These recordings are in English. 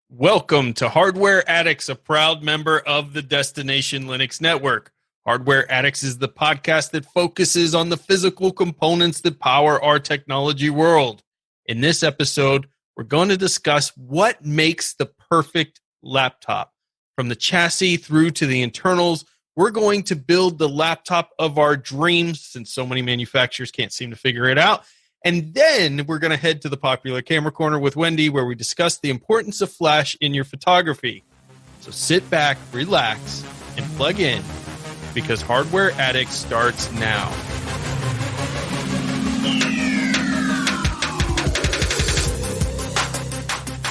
Welcome to Hardware Addicts, a proud member of the Destination Linux Network. Hardware Addicts is the podcast that focuses on the physical components that power our technology world. In this episode, we're going to discuss what makes the perfect laptop. From the chassis through to the internals, we're going to build the laptop of our dreams, since so many manufacturers can't seem to figure it out. And then we're going to head to the popular camera corner with Wendy, where we discuss the importance of flash in your photography. So sit back, relax, and plug in, because Hardware Addicts starts now.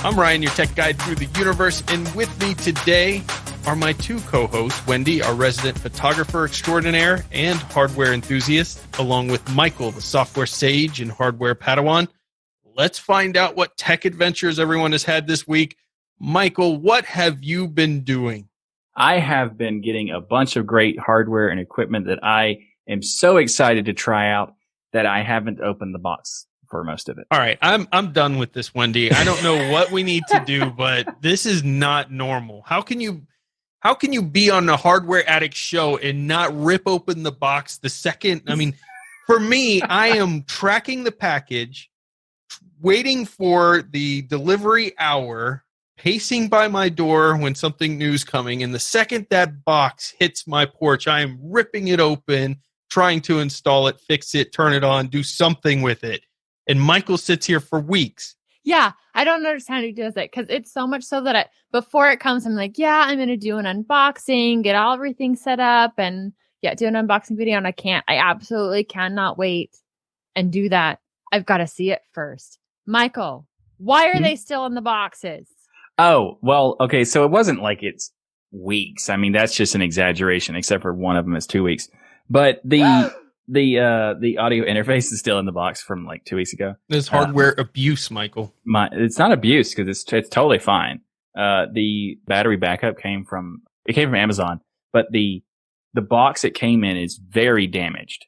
I'm Ryan, your tech guide through the universe, and with me today are my two co-hosts, Wendy, our resident photographer extraordinaire and hardware enthusiast, along with Michael, the software sage and hardware Padawan. Let's find out what tech adventures everyone has had this week. Michael, what have you been doing? I have been getting a bunch of great hardware and equipment that I am so excited to try out that I haven't opened the box for most of it. All right, I'm done with this, Wendy. I don't know what we need to do, but this is not normal. How can you be on the Hardware Addict show and not rip open the box the second? I mean, for me, I am tracking the package, waiting for the delivery hour, pacing by my door when something new's coming, and the second that box hits my porch, I am ripping it open, trying to install it, fix it, turn it on, do something with it. And Michael sits here for weeks. Yeah, I don't understand who does it, because it's so much so that before it comes, I'm like, yeah, I'm going to do an unboxing, get everything set up, and do an unboxing video. And I absolutely cannot wait and do that. I've got to see it first. Michael, why are they still in the boxes? Oh, well, okay. So it wasn't like it's weeks. I mean, that's just an exaggeration, except for one of them is 2 weeks. But the audio interface is still in the box from like 2 weeks ago. There's hardware abuse, Michael. It's not abuse, because it's totally fine. The battery backup came from Amazon, but the box it came in is very damaged.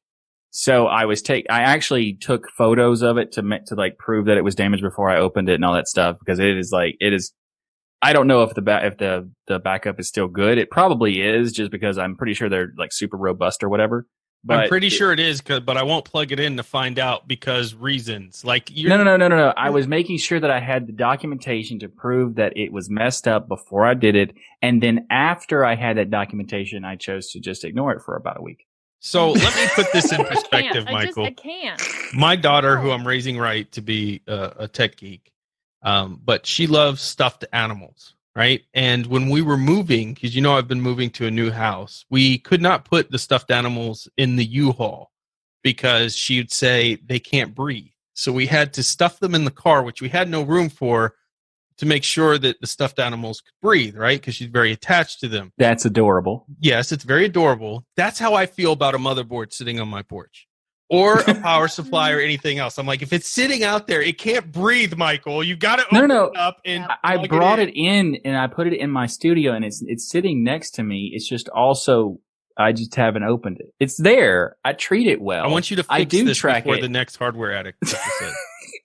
So I actually took photos of it to like prove that it was damaged before I opened it and all that stuff, because it is. I don't know if the backup is still good. It probably is, just because I'm pretty sure they're like super robust or whatever. But I'm pretty sure it is, but I won't plug it in to find out because reasons. Like No. I was making sure that I had the documentation to prove that it was messed up before I did it, and then after I had that documentation, I chose to just ignore it for about a week. So let me put this in perspective, Michael. I can't. My daughter, who I'm raising right to be a tech geek, but she loves stuffed animals. Right. And when we were moving, because I've been moving to a new house, we could not put the stuffed animals in the U-Haul because she'd say they can't breathe. So we had to stuff them in the car, which we had no room for, to make sure that the stuffed animals could breathe, right? Because she's very attached to them. That's adorable. Yes, it's very adorable. That's how I feel about a motherboard sitting on my porch. Or a power supply or anything else. I'm like, if it's sitting out there, it can't breathe, Michael. You got to open it up and I brought it in and I put it in my studio, and it's sitting next to me. It's just also, I just haven't opened it. It's there. I treat it well. I want you to fix this before the next Hardware Addict episode.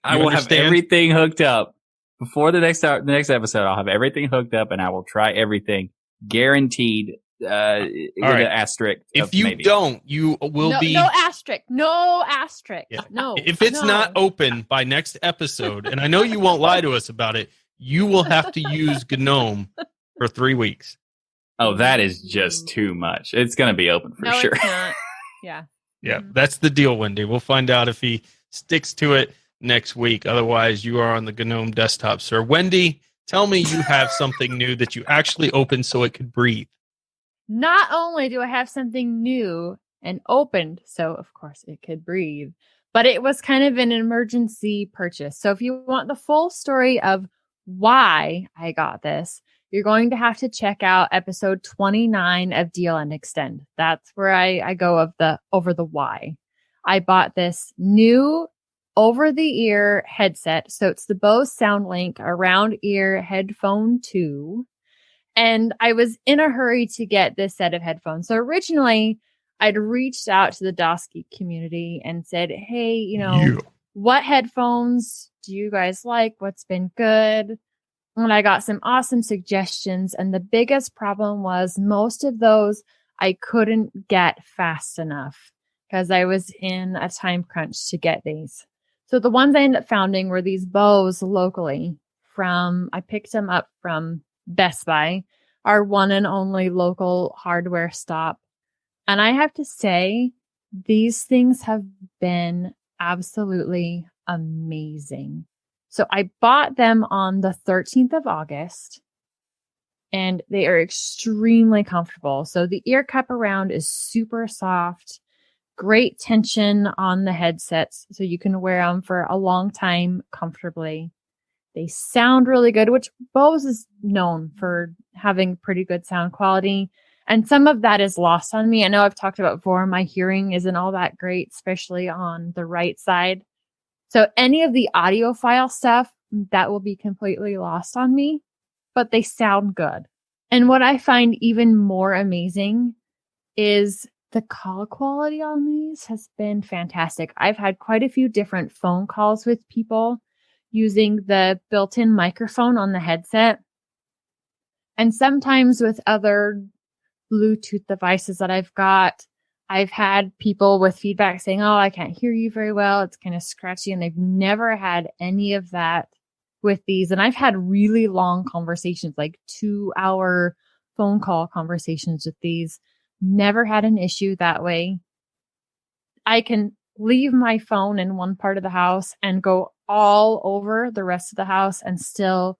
I will have everything hooked up before the next episode. I'll have everything hooked up, and I will try everything, guaranteed. With an asterisk. If you don't, you will be no asterisk. Yeah. No. If it's not open by next episode, and I know you won't lie to us about it, you will have to use GNOME for 3 weeks. Oh, that is just too much. It's going to be open for sure. It's not. Yeah. Yeah, that's the deal, Wendy. We'll find out if he sticks to it next week. Otherwise, you are on the GNOME desktop, sir. Wendy, tell me you have something new that you actually opened so it could breathe. Not only do I have something new and opened, so of course it could breathe, but it was kind of an emergency purchase. So if you want the full story of why I got this, you're going to have to check out episode 29 of Deal and Extend. That's where I go over the why. I bought this new over-the-ear headset. So it's the Bose SoundLink Around Ear Headphone 2. And I was in a hurry to get this set of headphones. So originally, I'd reached out to the Dosky community and said, hey, what headphones do you guys like? What's been good? And I got some awesome suggestions. And the biggest problem was most of those I couldn't get fast enough because I was in a time crunch to get these. So the ones I ended up finding were these Bose locally I picked them up from Best Buy, our one and only local hardware stop. And I have to say, these things have been absolutely amazing. So I bought them on the 13th of August and they are extremely comfortable. So the ear cup around is super soft, great tension on the headsets. So you can wear them for a long time comfortably. They sound really good, which Bose is known for having pretty good sound quality. And some of that is lost on me. I know I've talked about before, my hearing isn't all that great, especially on the right side. So any of the audiophile stuff, that will be completely lost on me, but they sound good. And what I find even more amazing is the call quality on these has been fantastic. I've had quite a few different phone calls with people using the built-in microphone on the headset. And sometimes with other Bluetooth devices that I've got, I've had people with feedback saying, oh, I can't hear you very well. It's kind of scratchy. And they've never had any of that with these. And I've had really long conversations, like 2-hour phone call conversations with these. Never had an issue that way. I can leave my phone in one part of the house and go all over the rest of the house and still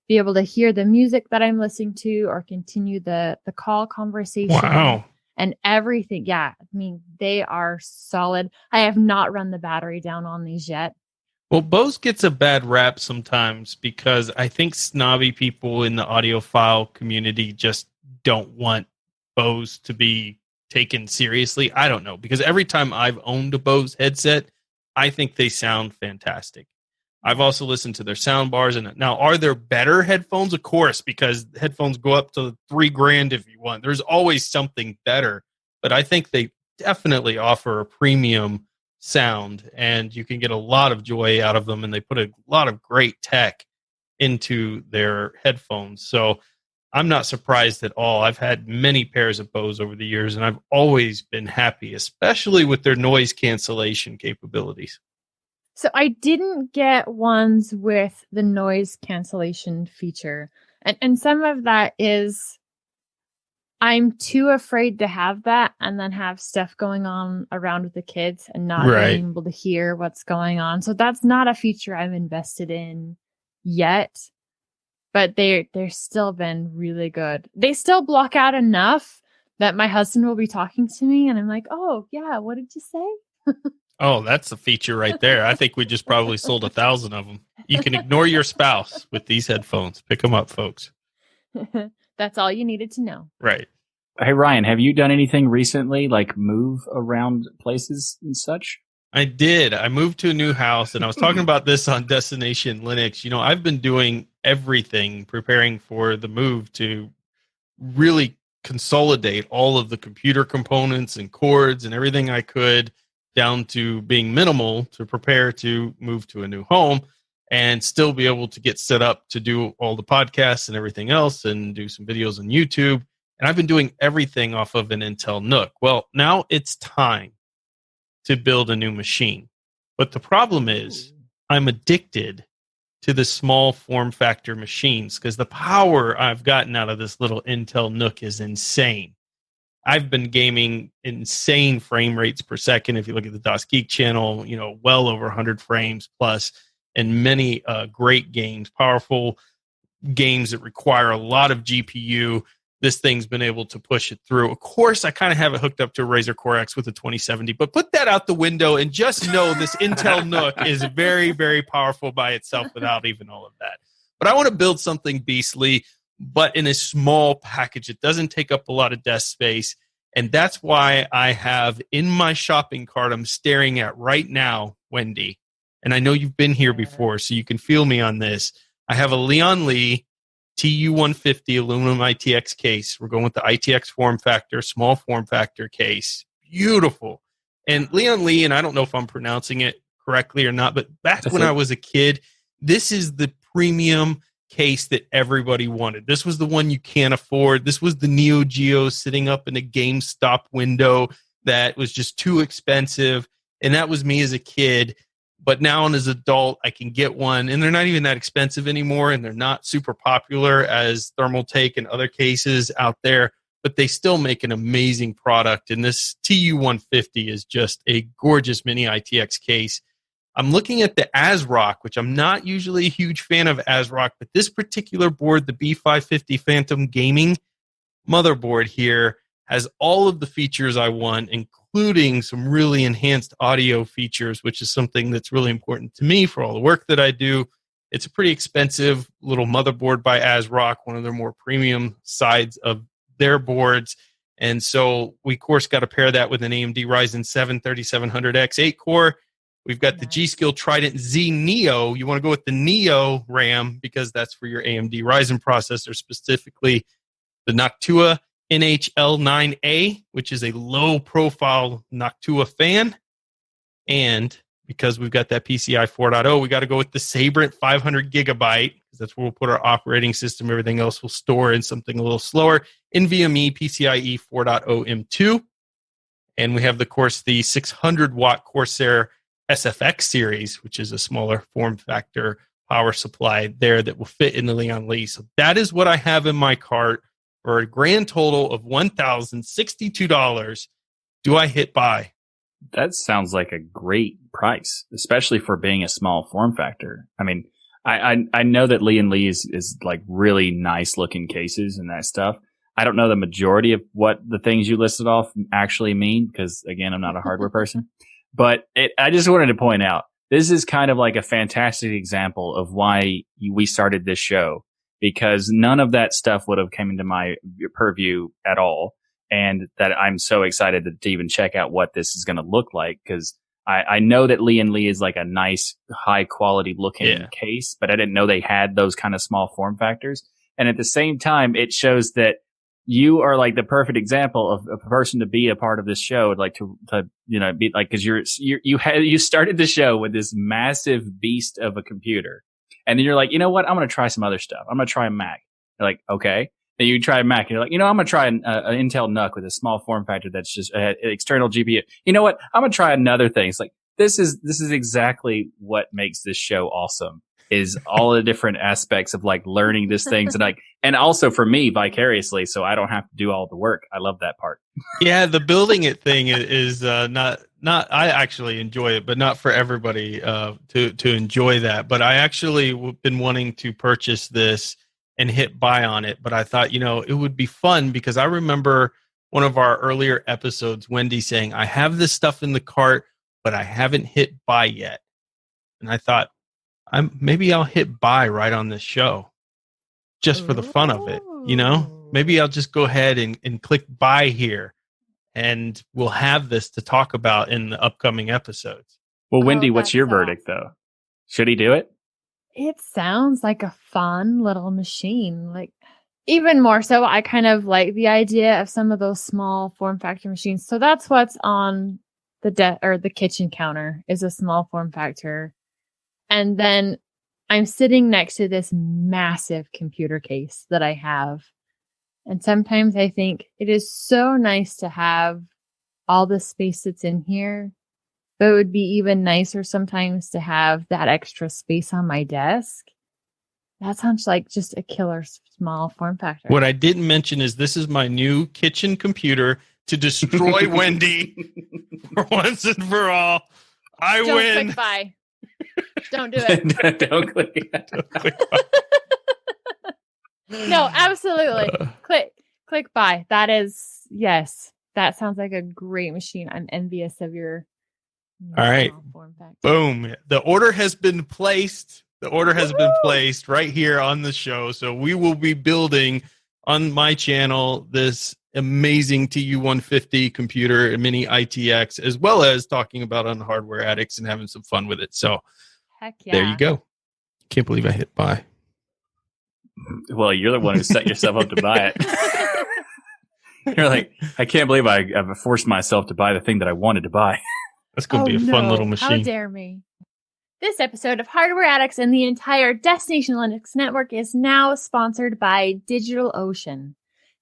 be able to hear the music that I'm listening to or continue the call conversation. Wow. And everything. Yeah. I mean, they are solid. I have not run the battery down on these yet. Well, Bose gets a bad rap sometimes because I think snobby people in the audiophile community just don't want Bose to be taken seriously. I don't know, because every time I've owned a Bose headset, I think they sound fantastic. I've also listened to their sound bars. And now, are there better headphones? Of course, because headphones go up to $3,000 if you want. There's always something better, but I think they definitely offer a premium sound, and you can get a lot of joy out of them. And they put a lot of great tech into their headphones. So I'm not surprised at all. I've had many pairs of Bose over the years, and I've always been happy, especially with their noise cancellation capabilities. So I didn't get ones with the noise cancellation feature. And some of that is I'm too afraid to have that and then have stuff going on around with the kids and not being able to hear what's going on. So that's not a feature I've invested in yet. But they're still been really good. They still block out enough that my husband will be talking to me and I'm like, oh, yeah, what did you say? Oh, that's a feature right there. I think we just probably sold 1,000 of them. You can ignore your spouse with these headphones. Pick them up, folks. That's all you needed to know. Right. Hey, Ryan, have you done anything recently, like move around places and such? I did. I moved to a new house, and I was talking about this on Destination Linux. You know, I've been doing everything preparing for the move to really consolidate all of the computer components and cords and everything I could down to being minimal to prepare to move to a new home and still be able to get set up to do all the podcasts and everything else and do some videos on YouTube. And I've been doing everything off of an Intel NUC. Well, now it's time to build a new machine. But the problem is I'm addicted to the small form factor machines because the power I've gotten out of this little Intel NUC is insane. I've been gaming insane frame rates per second. If you look at the DOS Geek channel, you know, well over 100 frames plus, and many great games, powerful games that require a lot of GPU. This thing's been able to push it through. Of course, I kind of have it hooked up to a Razer Core X with a 2070, but put that out the window and just know this Intel NUC is very, very powerful by itself without even all of that. But I want to build something beastly, but in a small package. It doesn't take up a lot of desk space. And that's why I have in my shopping cart, I'm staring at right now, Wendy. And I know you've been here before, so you can feel me on this. I have a Leon Lee TU-150 aluminum ITX case. We're going with the ITX form factor, small form factor case. Beautiful. And Leon Lee, and I don't know if I'm pronouncing it correctly or not, but back when I was a kid, this is the premium case that everybody wanted. This was the one you can't afford. This was the Neo Geo sitting up in a GameStop window that was just too expensive. And that was me as a kid. But now as an adult, I can get one. And they're not even that expensive anymore. And they're not super popular as Thermaltake and other cases out there. But they still make an amazing product. And this TU-150 is just a gorgeous mini ITX case. I'm looking at the ASRock, which I'm not usually a huge fan of ASRock, but this particular board, the B550 Phantom Gaming motherboard here, has all of the features I want, including some really enhanced audio features, which is something that's really important to me for all the work that I do. It's a pretty expensive little motherboard by ASRock, one of their more premium sides of their boards. And so we, of course, got to pair that with an AMD Ryzen 7 3700X 8-core. We've got the G-Skill Trident Z Neo. You want to go with the Neo RAM because that's for your AMD Ryzen processor, specifically the Noctua NHL9A, which is a low-profile Noctua fan. And because we've got that PCI 4.0, we got to go with the Sabrent 500 gigabyte, because that's where we'll put our operating system. Everything else will store in something a little slower. NVMe PCIe 4.0 M2. And we have, of course, the 600-watt Corsair SFX series, which is a smaller form factor power supply there that will fit in the Leon Lee. So that is what I have in my cart for a grand total of $1,062. Do I hit buy? That sounds like a great price, especially for being a small form factor. I mean, I know that Lee and Lee is like really nice looking cases and that stuff. I don't know the majority of what the things you listed off actually mean because, again, I'm not a hardware person. But I just wanted to point out, this is kind of like a fantastic example of why we started this show, because none of that stuff would have come into my purview at all. And that I'm so excited to even check out what this is going to look like, because I know that Lee and Lee is like a nice, high quality looking case, but I didn't know they had those kind of small form factors. And at the same time, it shows that you are like the perfect example of a person to be a part of this show, like to be like, because you started the show with this massive beast of a computer, and then you're like, you know what, I'm going to try some other stuff. I'm going to try a Mac. You're like, okay. Then you try a Mac, and you're like, you know, I'm going to try an Intel NUC with a small form factor that's just an external GPU. You know what, I'm going to try another thing. It's like this is exactly what makes this show awesome. Is all the different aspects of like learning these things and also for me vicariously, so I don't have to do all the work. I love that part. Yeah, the building it thing is not. I actually enjoy it, but not for everybody to enjoy that. But I actually been wanting to purchase this and hit buy on it. But I thought, it would be fun because I remember one of our earlier episodes, Wendy saying, "I have this stuff in the cart, but I haven't hit buy yet," and I thought, maybe I'll hit buy right on this show just for the fun of it. Maybe I'll just go ahead and click buy here and we'll have this to talk about in the upcoming episodes. Well, Wendy, what's your verdict though? Should he do it? It sounds like a fun little machine. Like even more so, I kind of like the idea of some of those small form factor machines. So that's what's on the kitchen counter is a small form factor. And then I'm sitting next to this massive computer case that I have. And sometimes I think it is so nice to have all the space that's in here. But it would be even nicer sometimes to have that extra space on my desk. That sounds like just a killer small form factor. What I didn't mention is this is my new kitchen computer to destroy Wendy for once and for all. I Don't win. Click buy. Don't do it. Don't click it. No, absolutely. Click buy. That is, yes. That sounds like a great machine. I'm envious of your all right. form factor. Boom. The order has been placed. The order has been placed right here on the show. So we will be building on my channel this amazing TU-150 computer, a mini ITX, as well as talking about on Hardware Addicts and having some fun with it. So heck yeah. There you go. Can't believe I hit buy. Well, you're the one who set yourself up to buy it. You're like, I can't believe I've forced myself to buy the thing that I wanted to buy. That's going to be a fun little machine. How dare me? This episode of Hardware Addicts and the entire Destination Linux network is now sponsored by DigitalOcean.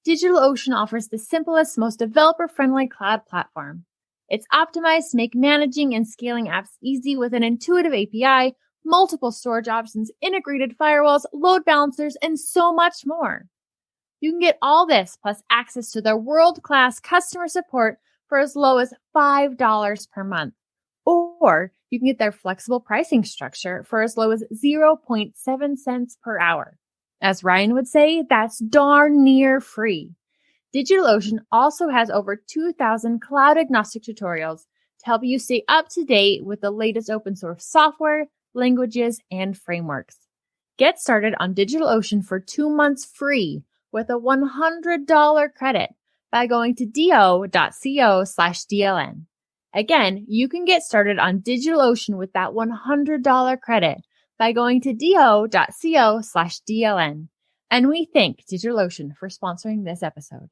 DigitalOcean offers the simplest, most developer-friendly cloud platform. It's optimized to make managing and scaling apps easy with an intuitive API, multiple storage options, integrated firewalls, load balancers, and so much more. You can get all this plus access to their world-class customer support for as low as $5 per month. Or you can get their flexible pricing structure for as low as 0.7 cents per hour. As Ryan would say, that's darn near free. DigitalOcean also has over 2,000 cloud-agnostic tutorials to help you stay up to date with the latest open source software, languages, and frameworks. Get started on DigitalOcean for 2 months free with a $100 credit by going to do.co/DLN. Again, you can get started on DigitalOcean with that $100 credit by going to do.co/DLN. And we thank DigitalOcean for sponsoring this episode.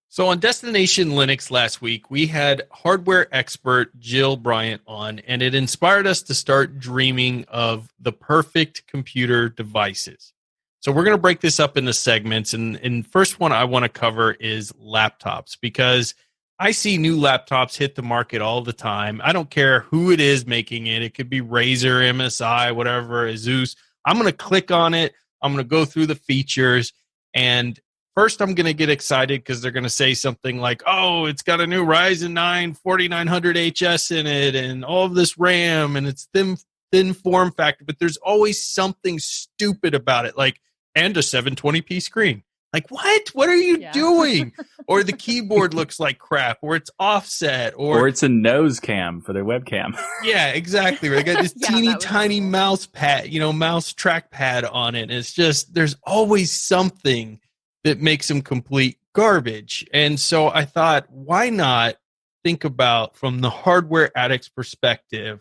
So on Destination Linux last week, we had hardware expert Jill Bryant on, and it inspired us to start dreaming of the perfect computer devices. So we're going to break this up into segments, and first one I want to cover is laptops, because I see new laptops hit the market all the time. I don't care who it is making it. It could be Razer, MSI, whatever, Asus. I'm going to click on it. I'm going to go through the features. And first, I'm going to get excited because they're going to say something like, oh, it's got a new Ryzen 9 4900HS in it and all of this RAM and it's thin form factor. But there's always something stupid about it, like, and a 720p screen. Like, what? What are you doing? Or the keyboard looks like crap, or it's offset, or it's a nose cam for their webcam. Yeah, exactly. They got this teeny tiny mouse pad, mouse trackpad on it. And it's just, there's always something that makes them complete garbage. And so I thought, why not think about, from the hardware addict's perspective,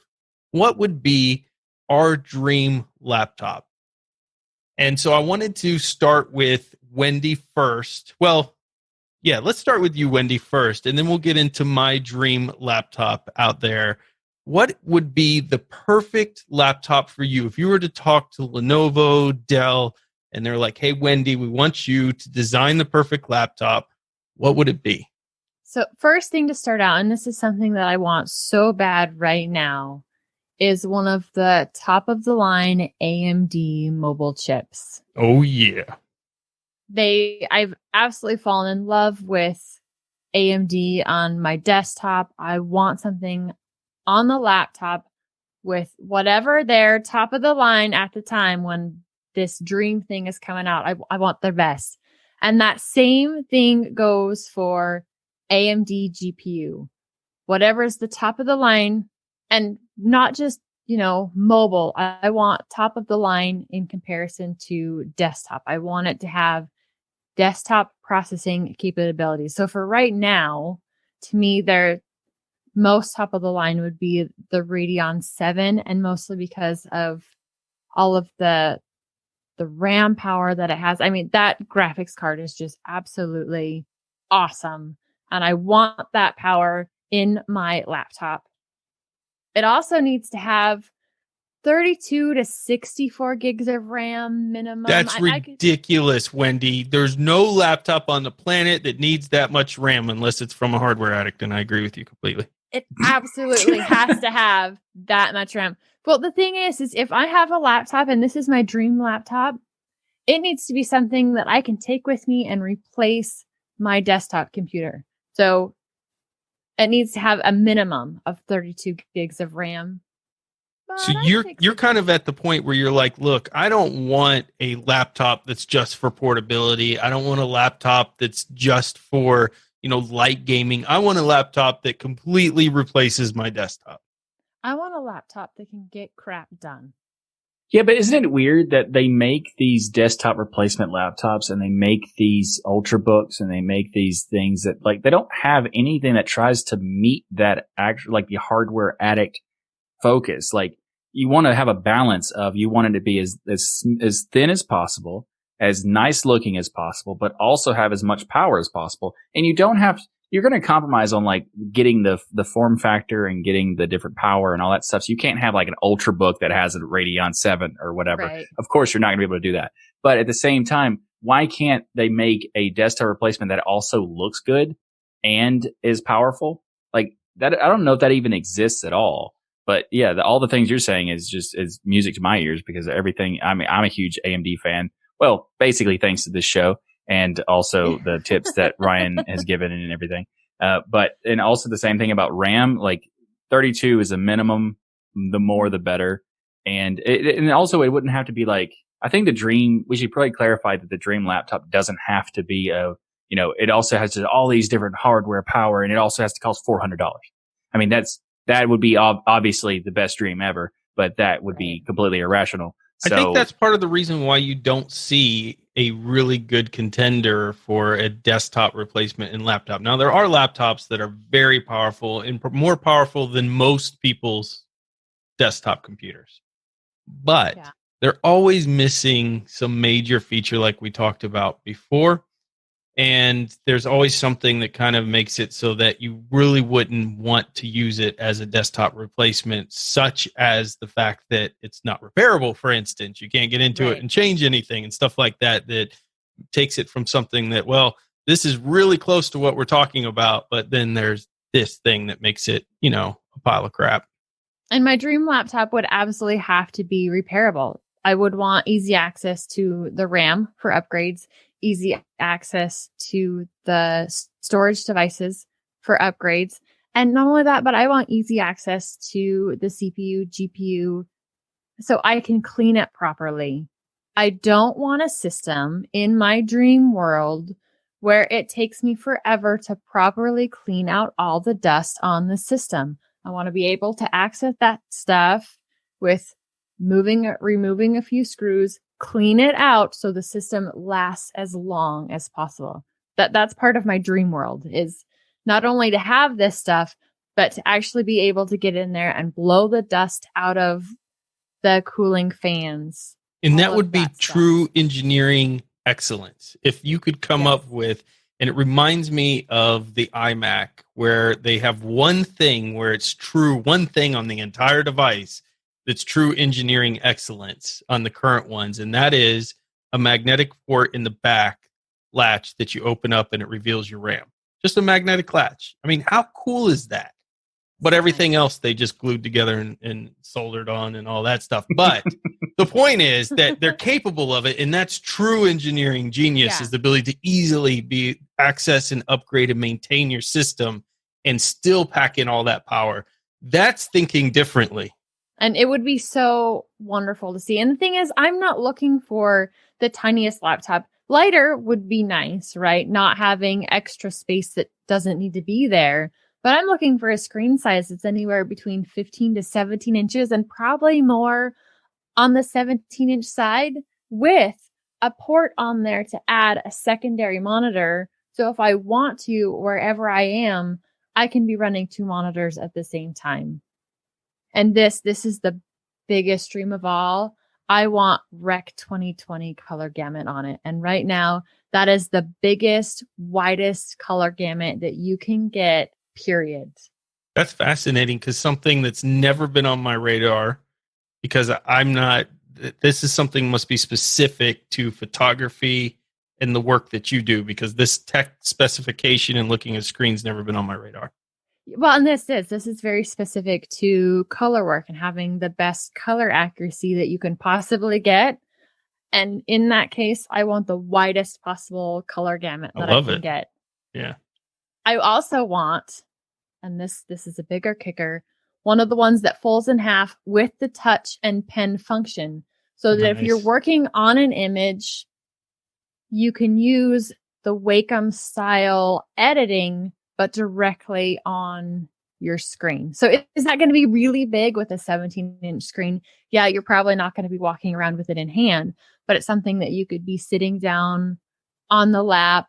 what would be our dream laptop? And so I wanted to start with Wendy first. Well, yeah, let's start with you, Wendy, first, and then we'll get into my dream laptop out there. What would be the perfect laptop for you? If you were to talk to Lenovo, Dell, and they're like, hey, Wendy, we want you to design the perfect laptop, what would it be? So first thing to start out, and this is something that I want so bad right now, is one of the top of the line AMD mobile chips. Oh, yeah. I've absolutely fallen in love with AMD on my desktop. I want something on the laptop with whatever their top of the line at the time when this dream thing is coming out. I want their best. And that same thing goes for AMD GPU. Whatever's the top of the line, and not just, mobile. I want top of the line in comparison to desktop. I want it to have desktop processing capabilities. So for right now, to me, their most top of the line would be the Radeon 7, and mostly because of all of the RAM power that it has. I mean, that graphics card is just absolutely awesome. And I want that power in my laptop. It also needs to have 32 to 64 gigs of RAM minimum. That's ridiculous, Wendy. There's no laptop on the planet that needs that much RAM unless it's from a hardware addict, and I agree with you completely. It absolutely has to have that much RAM. But the thing is if I have a laptop, and this is my dream laptop, it needs to be something that I can take with me and replace my desktop computer. So it needs to have a minimum of 32 gigs of RAM. So you're kind of at the point where you're like, look, I don't want a laptop that's just for portability. I don't want a laptop that's just for, light gaming. I want a laptop that completely replaces my desktop. I want a laptop that can get crap done. Yeah, but isn't it weird that they make these desktop replacement laptops and they make these Ultrabooks and they make these things that, like, they don't have anything that tries to meet that like the hardware addict focus. Like, you want to have a balance of, you want it to be as thin as possible, as nice looking as possible, but also have as much power as possible. And you don't have you're going to compromise on like getting the form factor and getting the different power and all that stuff. So you can't have like an Ultrabook that has a Radeon 7 or whatever. Right. Of course, you're not going to be able to do that. But at the same time, why can't they make a desktop replacement that also looks good and is powerful? Like that, I don't know if that even exists at all. But yeah, all the things you're saying is music to my ears because everything. I mean, I'm a huge AMD fan. Well, basically thanks to this show and also the tips that Ryan has given and everything. And also the same thing about RAM. Like 32 is a minimum. The more, the better. And also it wouldn't have to be like. I think we should probably clarify that the Dream laptop doesn't have to be it also has all these different hardware power and it also has to cost $400. I mean, that would be obviously the best dream ever, but that would be completely irrational. So, I think that's part of the reason why you don't see a really good contender for a desktop replacement in laptop. Now, there are laptops that are very powerful and more powerful than most people's desktop computers, but they're always missing some major feature like we talked about before. And there's always something that kind of makes it so that you really wouldn't want to use it as a desktop replacement, such as the fact that it's not repairable, for instance. You can't get into it and change anything and stuff like that, that takes it from something that, well, this is really close to what we're talking about, but then there's this thing that makes it, a pile of crap. And my dream laptop would absolutely have to be repairable. I would want easy access to the RAM for upgrades, easy access to the storage devices for upgrades. And not only that, but I want easy access to the CPU, GPU, so I can clean it properly. I don't want a system in my dream world where it takes me forever to properly clean out all the dust on the system. I want to be able to access that stuff with removing a few screws, clean it out so the system lasts as long as possible. That's part of my dream world, is not only to have this stuff, but to actually be able to get in there and blow the dust out of the cooling fans. And that would be true engineering excellence. If you could come up with, and it reminds me of the iMac, where they have one thing where it's true, one thing on the entire device that's true engineering excellence on the current ones, and that is a magnetic port in the back latch that you open up and it reveals your RAM. Just a magnetic latch. I mean, how cool is that? But everything else they just glued together and soldered on and all that stuff. But the point is that they're capable of it, and that's true engineering genius, is the ability to easily be access and upgrade and maintain your system and still pack in all that power. That's thinking differently. And it would be so wonderful to see. And the thing is, I'm not looking for the tiniest laptop. Lighter would be nice, right? Not having extra space that doesn't need to be there. But I'm looking for a screen size that's anywhere between 15 to 17 inches and probably more on the 17-inch side, with a port on there to add a secondary monitor. So if I want to, wherever I am, I can be running two monitors at the same time. And this is the biggest dream of all. I want Rec 2020 color gamut on it. And right now, that is the biggest, widest color gamut that you can get, period. That's fascinating, because something that's never been on my radar, because this is something must be specific to photography and the work that you do, because this tech specification and looking at screens never been on my radar. Well, and this is very specific to color work and having the best color accuracy that you can possibly get. And in that case, I want the widest possible color gamut that I can get. Yeah. I also want, and this is a bigger kicker, one of the ones that folds in half with the touch and pen function. So that if you're working on an image, you can use the Wacom style editing, but directly on your screen. So is that going to be really big with a 17-inch screen? Yeah, you're probably not going to be walking around with it in hand, but it's something that you could be sitting down on the lap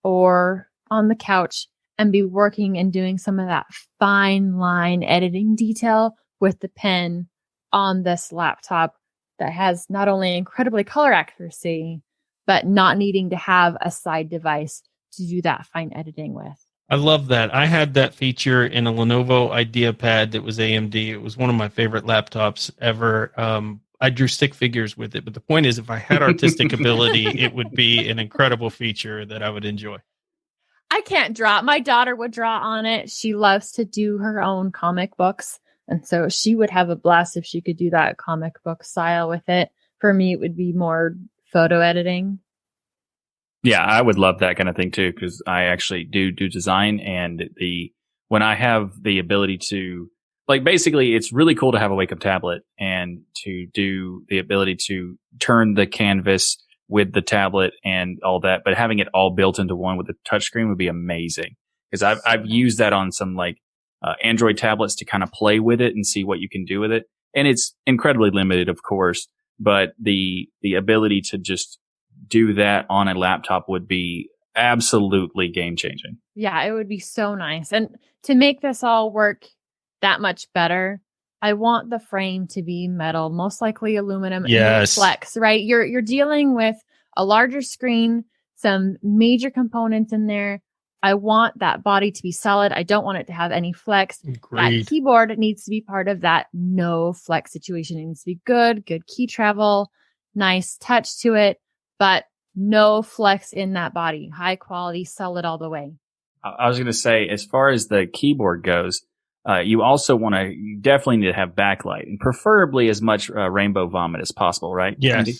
or on the couch and be working and doing some of that fine line editing detail with the pen on this laptop that has not only incredibly color accuracy, but not needing to have a side device to do that fine editing with. I love that. I had that feature in a Lenovo IdeaPad that was AMD. It was one of my favorite laptops ever. I drew stick figures with it, but the point is, if I had artistic ability, it would be an incredible feature that I would enjoy. I can't draw. My daughter would draw on it. She loves to do her own comic books. And so she would have a blast if she could do that comic book style with it. For me, it would be more photo editing. Yeah, I would love that kind of thing too, because I actually do design, and when I have the ability to, like, basically it's really cool to have a wake up tablet and to do the ability to turn the canvas with the tablet and all that, but having it all built into one with the touchscreen would be amazing, because I've used that on some Android tablets to kind of play with it and see what you can do with it, and it's incredibly limited, of course, but the ability to just do that on a laptop would be absolutely game changing. Yeah, it would be so nice. And to make this all work that much better, I want the frame to be metal, most likely aluminum. Yes. And flex, right? You're dealing with a larger screen, some major components in there. I want that body to be solid. I don't want it to have any flex. Agreed. That keyboard needs to be part of that no flex situation. It needs to be good key travel, nice touch to it, but no flex in that body. High quality, solid all the way. I was going to say, as far as the keyboard goes, you definitely need to have backlight, and preferably as much rainbow vomit as possible, right? Yes. Wendy?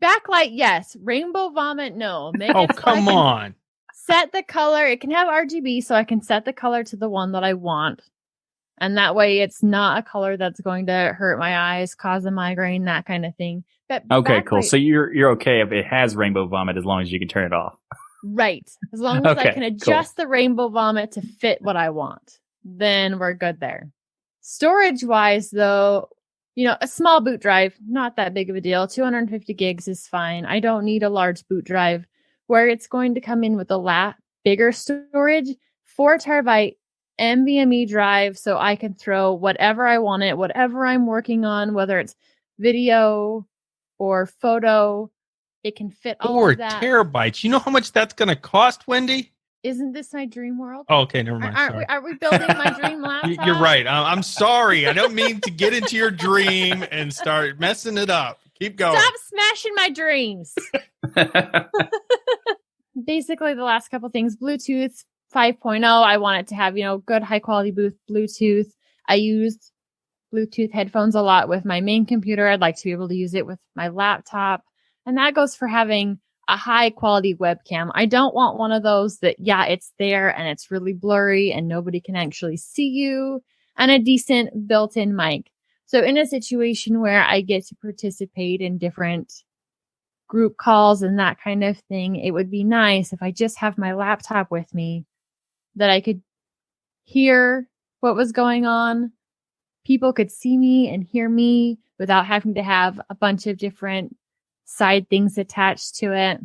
Backlight, yes. Rainbow vomit, no. Make Oh, it so come on. Set the color. It can have RGB, so I can set the color to the one that I want. And that way it's not a color that's going to hurt my eyes, cause a migraine, that kind of thing. But Okay, cool. So you're okay if it has rainbow vomit as long as you can turn it off. Right. As long as I Okay, can adjust the rainbow vomit to fit what I want, then we're good there. Storage wise, though, a small boot drive, not that big of a deal. 250 gigs is fine. I don't need a large boot drive where it's going to come in with a bigger storage, 4 terabyte NVMe drive, so I can throw whatever I want it, whatever I'm working on, whether it's video or photo. It can fit all 4 of that. terabytes. You know how much that's going to cost, Wendy? Isn't this my dream world? Oh, okay, never mind. Are we building my dream laptop? You're right. I'm sorry. I don't mean to get into your dream and start messing it up. Keep going. Stop smashing my dreams. Basically, the last couple things, Bluetooth 5.0. I want it to have, good high quality Bluetooth. I used Bluetooth headphones a lot with my main computer. I'd like to be able to use it with my laptop. And that goes for having a high quality webcam. I don't want one of those that, it's there and it's really blurry and nobody can actually see you, and a decent built-in mic. So in a situation where I get to participate in different group calls and that kind of thing, it would be nice if I just have my laptop with me, that I could hear what was going on. People could see me and hear me without having to have a bunch of different side things attached to it.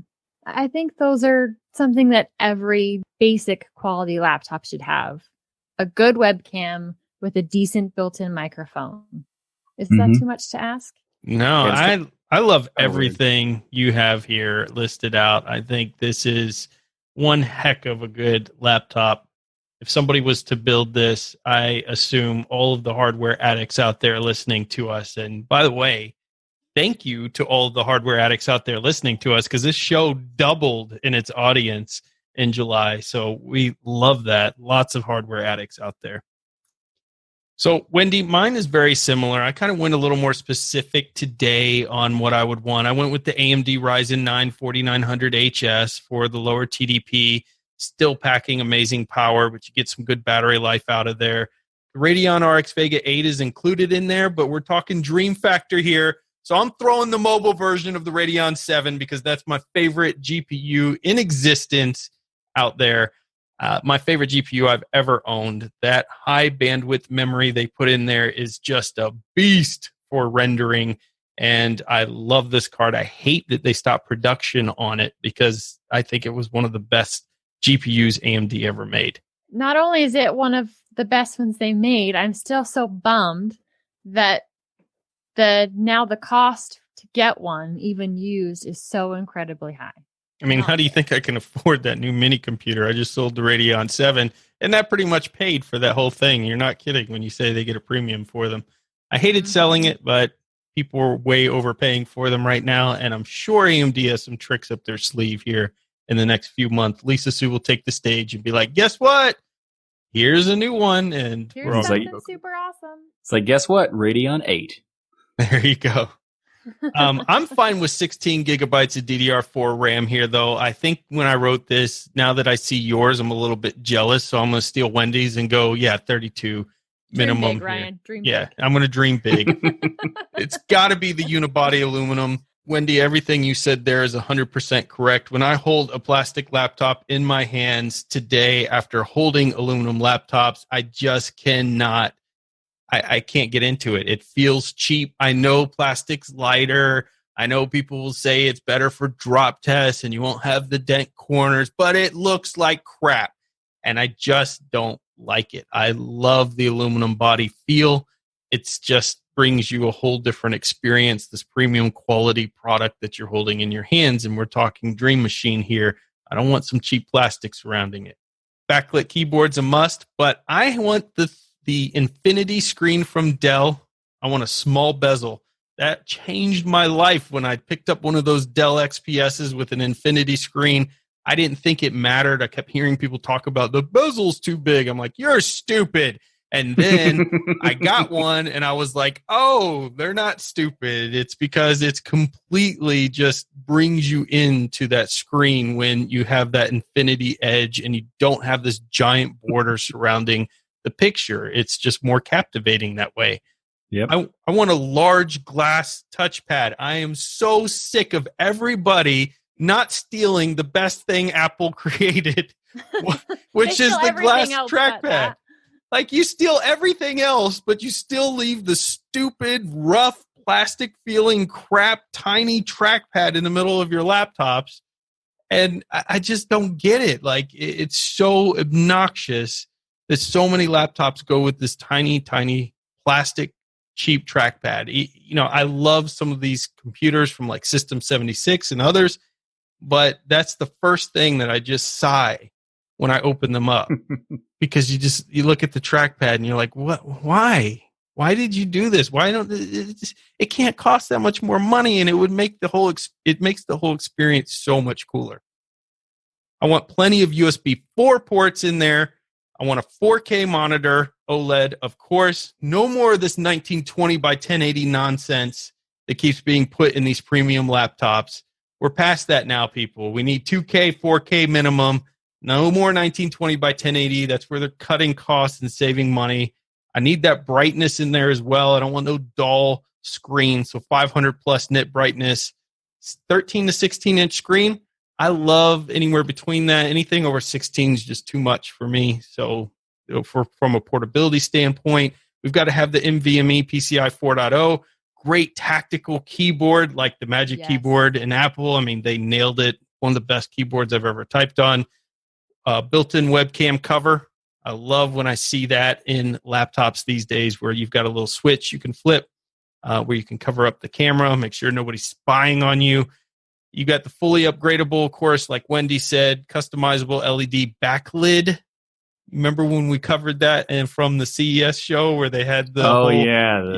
I think those are something that every basic quality laptop should have. A good webcam with a decent built-in microphone. Is that too much to ask? No, I love everything you have here listed out. I think this is one heck of a good laptop. If somebody was to build this, I assume all of the hardware addicts out there listening to us. And by the way, thank you to all of the hardware addicts out there listening to us, because this show doubled in its audience in July. So we love that. Lots of hardware addicts out there. So, Wendy, mine is very similar. I kind of went a little more specific today on what I would want. I went with the AMD Ryzen 9 4900HS for the lower TDP, still packing amazing power, but you get some good battery life out of there. The Radeon RX Vega 8 is included in there, but we're talking dream factor here. So I'm throwing the mobile version of the Radeon 7 because that's my favorite GPU in existence out there. My favorite GPU I've ever owned. That high bandwidth memory they put in there is just a beast for rendering. And I love this card. I hate that they stopped production on it because I think it was one of the best GPUs AMD ever made. Not only is it one of the best ones they made, I'm still so bummed that the cost to get one even used is so incredibly high. I mean, how do you think I can afford that new mini computer? I just sold the Radeon 7, and that pretty much paid for that whole thing. You're not kidding when you say they get a premium for them. I hated selling it, but people are way overpaying for them right now, and I'm sure AMD has some tricks up their sleeve here in the next few months. Lisa Sue will take the stage and be like, guess what? Here's a new one, and Here's something super awesome. It's like, guess what? Radeon 8. There you go. I'm fine with 16 gigabytes of DDR4 RAM here, though. I think when I wrote this, now that I see yours, I'm a little bit jealous. So I'm going to steal Wendy's and go, 32 minimum. Dream big, Ryan. Dream big. I'm going to dream big. It's got to be the unibody aluminum. Wendy, everything you said there is 100% correct. When I hold a plastic laptop in my hands today after holding aluminum laptops, I just cannot. I can't get into it. It feels cheap. I know plastic's lighter. I know people will say it's better for drop tests and you won't have the dent corners, but it looks like crap. And I just don't like it. I love the aluminum body feel. It's just brings you a whole different experience, this premium quality product that you're holding in your hands. And we're talking Dream Machine here. I don't want some cheap plastic surrounding it. Backlit keyboard's a must, but I want the Infinity screen from Dell. I want a small bezel. That changed my life when I picked up one of those Dell XPSs with an Infinity screen. I didn't think it mattered. I kept hearing people talk about the bezel's too big. I'm like, you're stupid. And then I got one and I was like, oh, they're not stupid. It's because it's completely just brings you into that screen when you have that infinity edge and you don't have this giant border surrounding the picture. It's just more captivating that way. Yep. I want a large glass touchpad. I am so sick of everybody not stealing the best thing Apple created, which is the glass trackpad. Like, you steal everything else, but you still leave the stupid, rough, plastic-feeling crap, tiny trackpad in the middle of your laptops. And I just don't get it. Like, it's so obnoxious that so many laptops go with this tiny, tiny plastic, cheap trackpad. You know, I love some of these computers from like System 76 and others, but that's the first thing that I just sigh when I open them up. Because you look at the trackpad and you're like, what? Why did you do this? Why don't it can't cost that much more money, and it would make it makes the whole experience so much cooler. I want plenty of USB 4 ports in there. I want a 4K monitor, OLED, of course. No more of this 1920 by 1080 nonsense that keeps being put in these premium laptops. We're past that now, people. We need 2K, 4K minimum. No more 1920 by 1080. That's where they're cutting costs and saving money. I need that brightness in there as well. I don't want no dull screen. So 500 plus nit brightness, 13 to 16 inch screen. I love anywhere between that. Anything over 16 is just too much for me. So from a portability standpoint, we've got to have the NVMe PCI 4.0. Great tactical keyboard like the Magic Keyboard in Apple. I mean, they nailed it. One of the best keyboards I've ever typed on. Built-in webcam cover. I love when I see that in laptops these days where you've got a little switch you can flip where you can cover up the camera, make sure nobody's spying on you. You got the fully upgradable, of course, like Wendy said, customizable LED backlid. Remember when we covered that and from the CES show where they had the the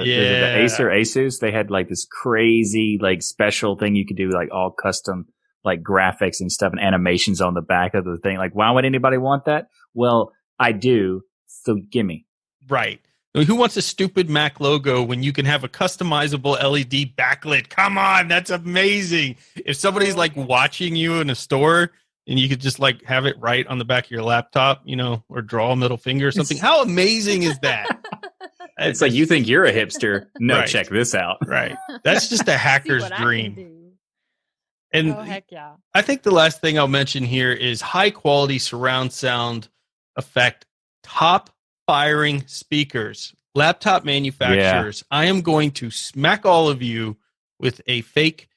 Asus, they had like this crazy like special thing you could do, like all custom like graphics and stuff and animations on the back of the thing. Like, why would anybody want that? Well, I do. So gimme. Right. Who wants a stupid Mac logo when you can have a customizable LED backlit? Come on, that's amazing. If somebody's like watching you in a store and you could just like have it right on the back of your laptop, you know, or draw a middle finger or something. How amazing is that? It's like, you think you're a hipster. No, right. Check this out. Right. That's just a hacker's dream. And heck yeah. I think the last thing I'll mention here is high quality surround sound effect, top firing speakers, laptop manufacturers. Yeah. I am going to smack all of you with a fake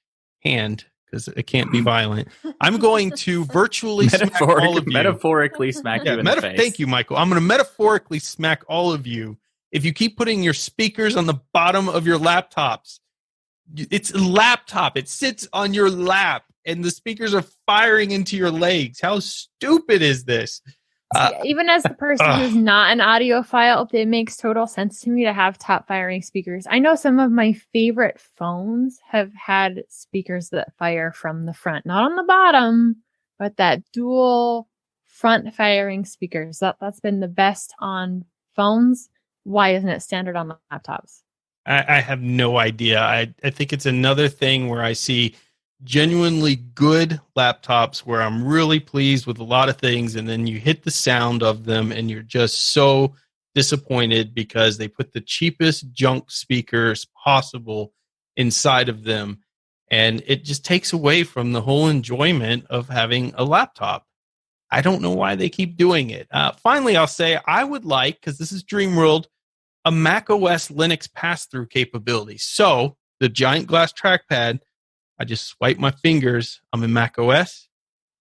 hand because it can't be violent. I'm going to virtually smack all of you. Metaphorically smack you in the face. Thank you, Michael. I'm going to metaphorically smack all of you if you keep putting your speakers on the bottom of your laptops. It's a laptop. It sits on your lap. and the speakers are firing into your legs. How stupid is this? Even as the person who's not an audiophile, it makes total sense to me to have top firing speakers. I know some of my favorite phones have had speakers that fire from the front, not on the bottom, but that dual front firing speakers. That's been the best on phones. Why isn't it standard on the laptops? I have no idea. I think it's another thing where I see genuinely good laptops where I'm really pleased with a lot of things, and then you hit the sound of them and you're just so disappointed because they put the cheapest junk speakers possible inside of them, and it just takes away from the whole enjoyment of having a laptop. I don't know why they keep doing it. Finally, I'll say I would like, because this is Dream World, a Mac OS Linux pass-through capability. So the giant glass trackpad, I just swipe my fingers, I'm in Mac OS.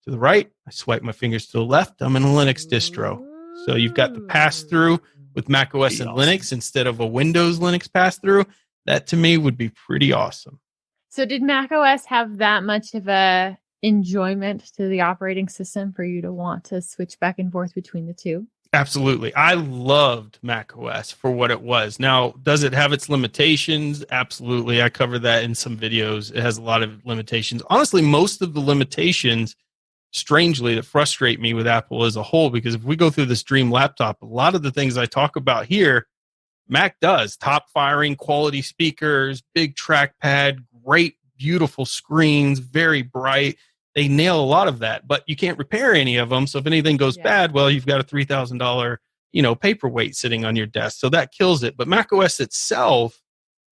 To the right, I swipe my fingers to the left, I'm in a Linux distro. So you've got the pass-through with Mac OS and Linux instead of a Windows Linux pass-through. That to me would be pretty awesome. So did Mac OS have that much of a enjoyment to the operating system for you to want to switch back and forth between the two? Absolutely. I loved Mac OS for what it was. Now, does it have its limitations? Absolutely. I covered that in some videos. It has a lot of limitations. Honestly, most of the limitations, strangely, that frustrate me with Apple as a whole, because if we go through this dream laptop, a lot of the things I talk about here, Mac does. Top firing, quality speakers, big trackpad, great, beautiful screens, very bright. They nail a lot of that, but you can't repair any of them. So if anything goes bad, well, you've got a $3,000, paperweight sitting on your desk. So that kills it. But Mac OS itself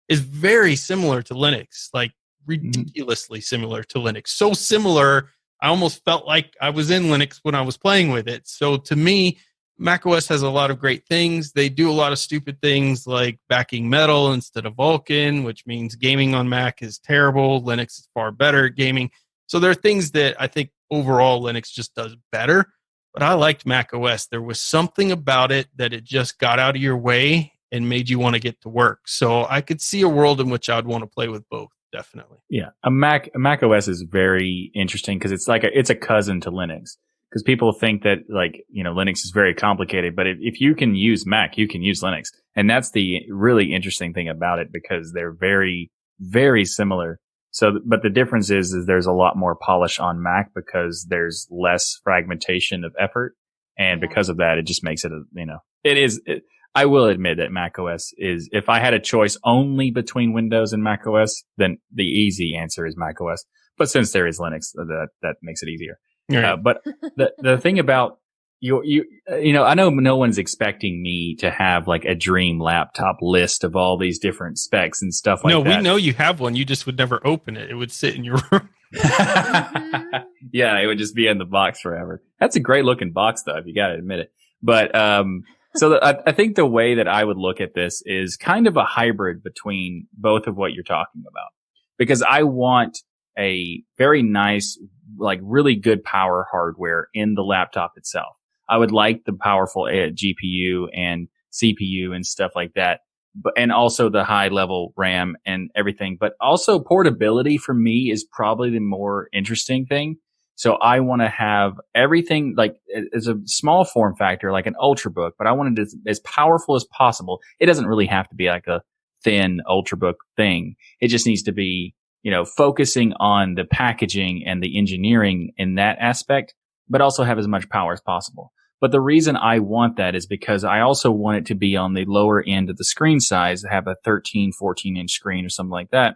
is very similar to Linux, like ridiculously similar to Linux. So similar, I almost felt like I was in Linux when I was playing with it. So to me, Mac OS has a lot of great things. They do a lot of stupid things like backing metal instead of Vulkan, which means gaming on Mac is terrible. Linux is far better at gaming. So there are things that I think overall Linux just does better, but I liked Mac OS. There was something about it that it just got out of your way and made you want to get to work. So I could see a world in which I'd want to play with both, definitely. Yeah, a Mac OS is very interesting because it's it's a cousin to Linux. Because people think that Linux is very complicated, but if you can use Mac, you can use Linux, and that's the really interesting thing about it because they're very, very similar. So, but the difference is there's a lot more polish on Mac because there's less fragmentation of effort. And because of that, it just makes it, I will admit that Mac OS is, if I had a choice only between Windows and Mac OS, then the easy answer is Mac OS. But since there is Linux, that makes it easier. Right. But the thing about I know no one's expecting me to have like a dream laptop list of all these different specs and stuff like that. No, we know you have one. You just would never open it. It would sit in your room. Yeah, it would just be in the box forever. That's a great looking box though, if you got to admit it. But, I think the way that I would look at this is kind of a hybrid between both of what you're talking about, because I want a very nice, like really good power hardware in the laptop itself. I would like the powerful GPU and CPU and stuff like that, and also the high level RAM and everything. But also portability for me is probably the more interesting thing. So I want to have everything like as a small form factor, like an Ultrabook, but I want it as powerful as possible. It doesn't really have to be like a thin Ultrabook thing. It just needs to be, focusing on the packaging and the engineering in that aspect, but also have as much power as possible. But the reason I want that is because I also want it to be on the lower end of the screen size, have a 13, 14 inch screen or something like that.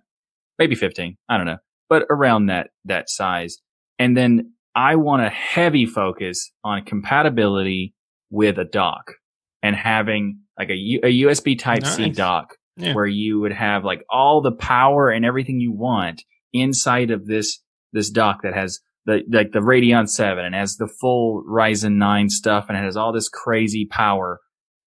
Maybe 15. I don't know, but around that size. And then I want a heavy focus on compatibility with a dock and having like a USB Type-C dock. Yeah. Where you would have like all the power and everything you want inside of this dock that has the Radeon 7 and has the full Ryzen 9 stuff and it has all this crazy power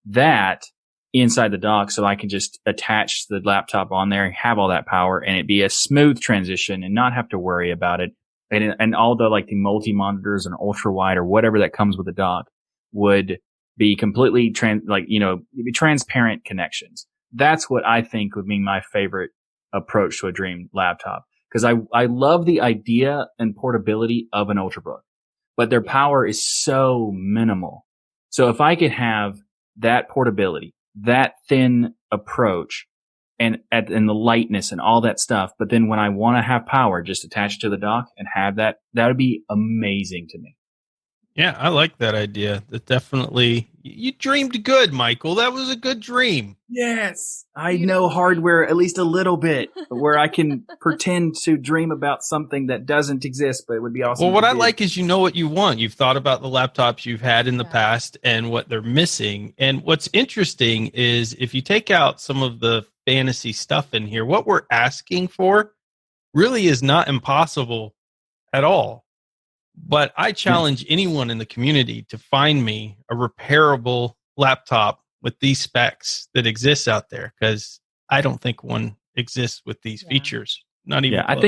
that inside the dock, so I can just attach the laptop on there and have all that power and it be a smooth transition and not have to worry about it. And all the like the multi monitors and ultra wide or whatever that comes with the dock would be completely transparent connections. That's what I think would be my favorite approach to a dream laptop. because I love the idea and portability of an Ultrabook, but their power is so minimal. So if I could have that portability, that thin approach, and the lightness and all that stuff, but then when I want to have power, just attach it to the dock and have that would be amazing to me. Yeah, I like that idea. That definitely, you dreamed good, Michael. That was a good dream. Yes. I know hardware at least a little bit, where I can pretend to dream about something that doesn't exist, but it would be awesome. Well, what I like is you know what you want. You've thought about the laptops you've had in the Yeah. past and what they're missing. And what's interesting is if you take out some of the fantasy stuff in here, what we're asking for really is not impossible at all. But I challenge anyone in the community to find me a repairable laptop with these specs that exists out there, because I don't think one exists with these features. Not even close.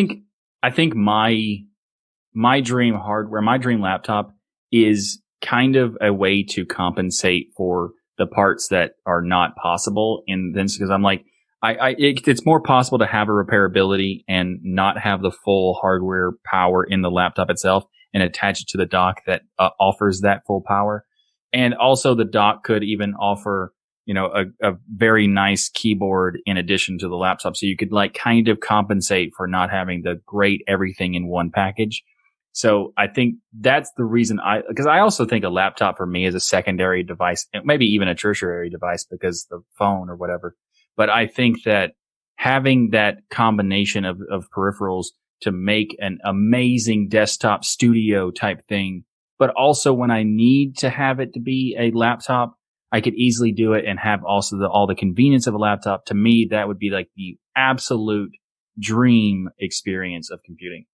I think my dream hardware, my dream laptop is kind of a way to compensate for the parts that are not possible in this, because I'm like, it's more possible to have a repairability and not have the full hardware power in the laptop itself and attach it to the dock that offers that full power. And also the dock could even offer, a very nice keyboard in addition to the laptop. So you could like kind of compensate for not having the great everything in one package. So I think that's the reason because I also think a laptop for me is a secondary device, maybe even a tertiary device because the phone or whatever. But I think that having that combination of peripherals to make an amazing desktop studio type thing, but also when I need to have it to be a laptop, I could easily do it and have also all the convenience of a laptop. To me, that would be like the absolute dream experience of computing.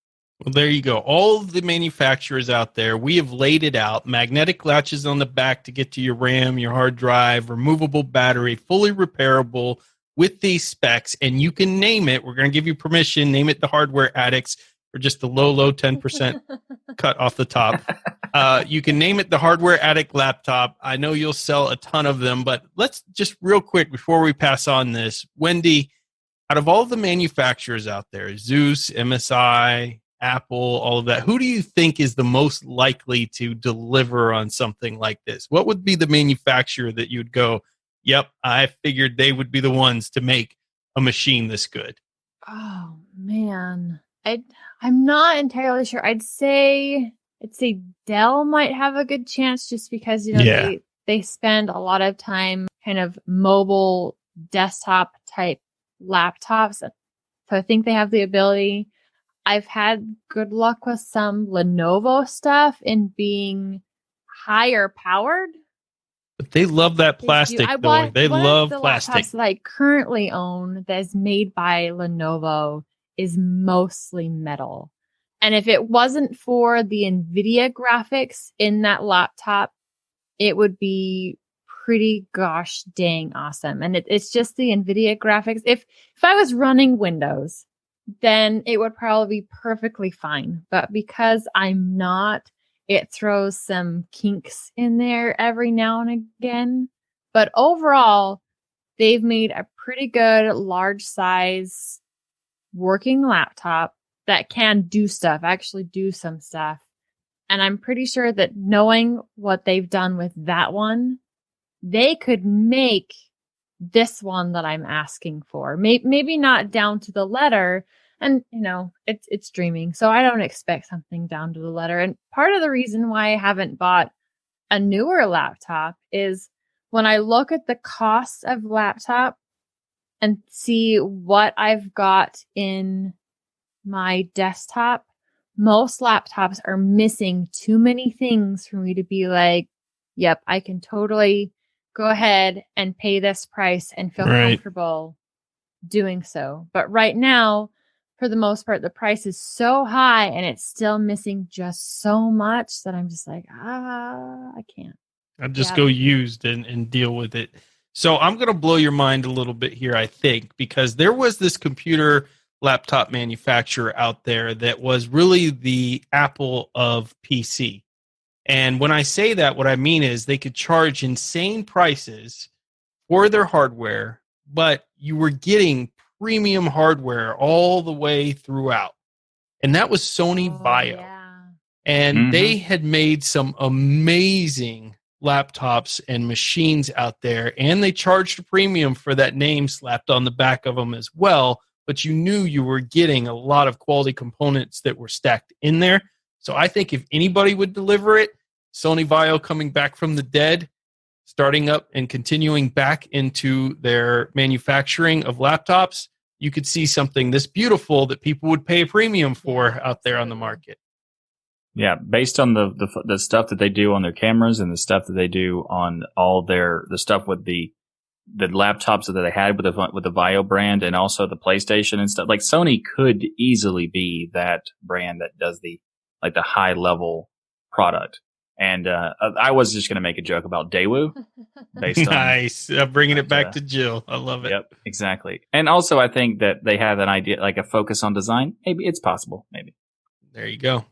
Well, there you go. All of the manufacturers out there, we have laid it out. Magnetic latches on the back to get to your RAM, your hard drive, removable battery, fully repairable with these specs. And you can name it. We're going to give you permission. Name it the Hardware Addicts for just the low 10% cut off the top. You can name it the Hardware Addict laptop. I know you'll sell a ton of them, but let's just real quick before we pass on this. Wendy, out of all the manufacturers out there, Zeus, MSI, Apple, all of that, who do you think is the most likely to deliver on something like this? What would be the manufacturer that you'd go, yep, I figured they would be the ones to make a machine this good? Oh, man. I'm not entirely sure. I'd say Dell might have a good chance just because, they spend a lot of time kind of mobile desktop type laptops. So I think they have the ability. I've had good luck with some Lenovo stuff in being higher powered. But they love that plastic, though. They love plastic. Laptops that I currently own that is made by Lenovo is mostly metal. And if it wasn't for the NVIDIA graphics in that laptop, it would be pretty gosh dang awesome. And it's just the NVIDIA graphics. If I was running Windows, then it would probably be perfectly fine. But because I'm not, it throws some kinks in there every now and again. But overall, they've made a pretty good large size working laptop that can do stuff, actually do some stuff. And I'm pretty sure that knowing what they've done with that one, they could make this one that I'm asking for. Maybe not down to the letter. And, it's dreaming. So I don't expect something down to the letter. And part of the reason why I haven't bought a newer laptop is when I look at the cost of laptop and see what I've got in my desktop, most laptops are missing too many things for me to be like, yep, I can totally go ahead and pay this price and feel comfortable doing so. But right now, for the most part, the price is so high and it's still missing just so much that I'm just like, I can't. I'd just go used and deal with it. So I'm going to blow your mind a little bit here, I think, because there was this computer laptop manufacturer out there that was really the Apple of PC. And when I say that, what I mean is they could charge insane prices for their hardware, but you were getting premium hardware all the way throughout. and that was Sony Vaio. Yeah. And they had made some amazing laptops and machines out there, and they charged a premium for that name slapped on the back of them as well. But you knew you were getting a lot of quality components that were stacked in there. So I think if anybody would deliver it, Sony Vaio coming back from the dead, starting up and continuing back into their manufacturing of laptops, you could see something this beautiful that people would pay a premium for out there on the market. Yeah, based on the stuff that they do on their cameras and the stuff that they do on all the stuff with the laptops that they had with the Vaio brand and also the PlayStation and stuff. Like Sony could easily be that brand that does the high level product. And I was just going to make a joke about Daewoo. Based on, nice. Bringing it back to Jill. I love it. Yep, exactly. And also I think that they have an idea, like a focus on design. Maybe it's possible. Maybe. There you go.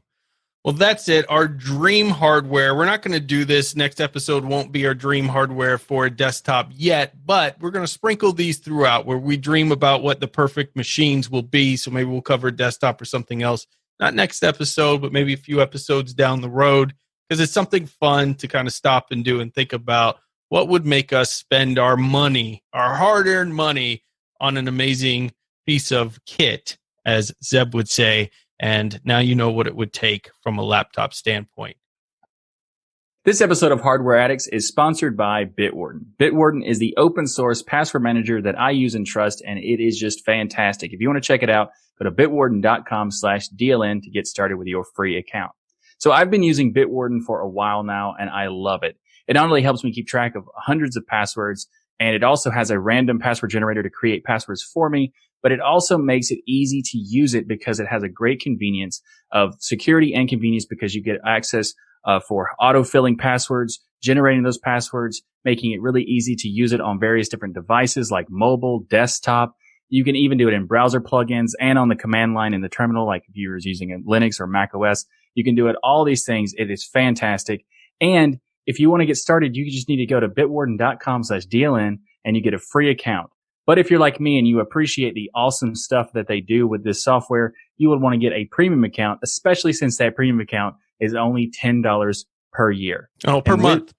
Well, that's it. Our dream hardware. We're not going to do this. Next episode won't be our dream hardware for a desktop yet, but we're going to sprinkle these throughout where we dream about what the perfect machines will be. So maybe we'll cover desktop or something else. Not next episode, but maybe a few episodes down the road, because it's something fun to kind of stop and do and think about what would make us spend our money, our hard-earned money, on an amazing piece of kit, as Zeb would say. And now you know what it would take from a laptop standpoint. This episode of Hardware Addicts is sponsored by Bitwarden. Bitwarden is the open source password manager that I use and trust, and it is just fantastic. If you want to check it out, go to bitwarden.com/DLN to get started with your free account. So I've been using Bitwarden for a while now, and I love it. It not only helps me keep track of hundreds of passwords, and it also has a random password generator to create passwords for me, but it also makes it easy to use it because it has a great convenience of security and convenience, because you get access for auto-filling passwords, generating those passwords, making it really easy to use it on various different devices like mobile, desktop. You can even do it in browser plugins and on the command line in the terminal, like if you were using a Linux or Mac OS. You can do it, all these things. It is fantastic. And if you want to get started, you just need to go to bitwarden.com/DLN and you get a free account. But if you're like me and you appreciate the awesome stuff that they do with this software, you would want to get a premium account, especially since that premium account is only $10 per year. Oh, per month.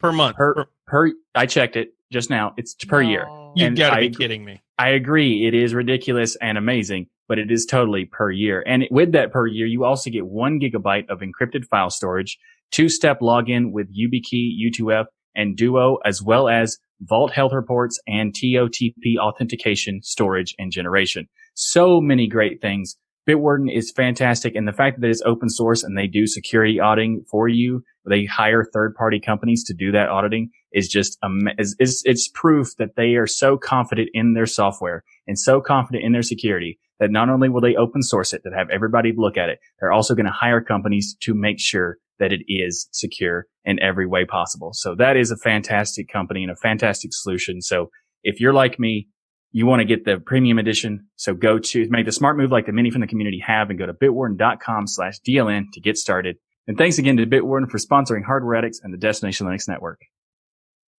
I checked it just now. It's per year. You got to be kidding me. I agree. It is ridiculous and amazing, but it is totally per year. And with that per year, you also get 1 gigabyte of encrypted file storage, 2-step login with YubiKey, U2F, and Duo, as well as Vault Health Reports and TOTP authentication, storage, and generation. So many great things. Bitwarden is fantastic, and the fact that it's open source and they do security auditing for you, they hire third-party companies to do that auditing, is just it's proof that they are so confident in their software and so confident in their security that not only will they open source it to have everybody look at it, they're also going to hire companies to make sure that it is secure in every way possible. So that is a fantastic company and a fantastic solution. So if you're like me, you want to get the premium edition, so go to make the smart move like the many from the community have and go to bitwarden.com/DLN to get started. And thanks again to Bitwarden for sponsoring Hardware Addicts and the Destination Linux Network.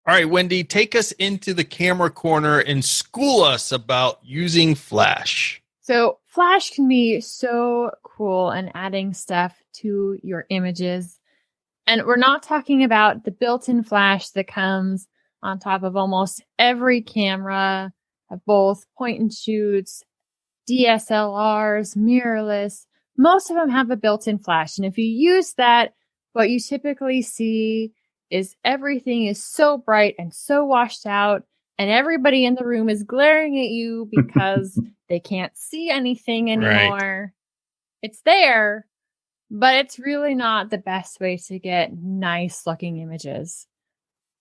All right, Wendy, take us into the camera corner and school us about using Flash. So Flash can be so cool and adding stuff to your images. And we're not talking about the built-in Flash that comes on top of almost every camera, of both point and shoots, DSLRs, mirrorless. Most of them have a built-in Flash. And if you use that, what you typically see is everything is so bright and so washed out, and everybody in the room is glaring at you because they can't see anything anymore. Right. It's there, but it's really not the best way to get nice looking images.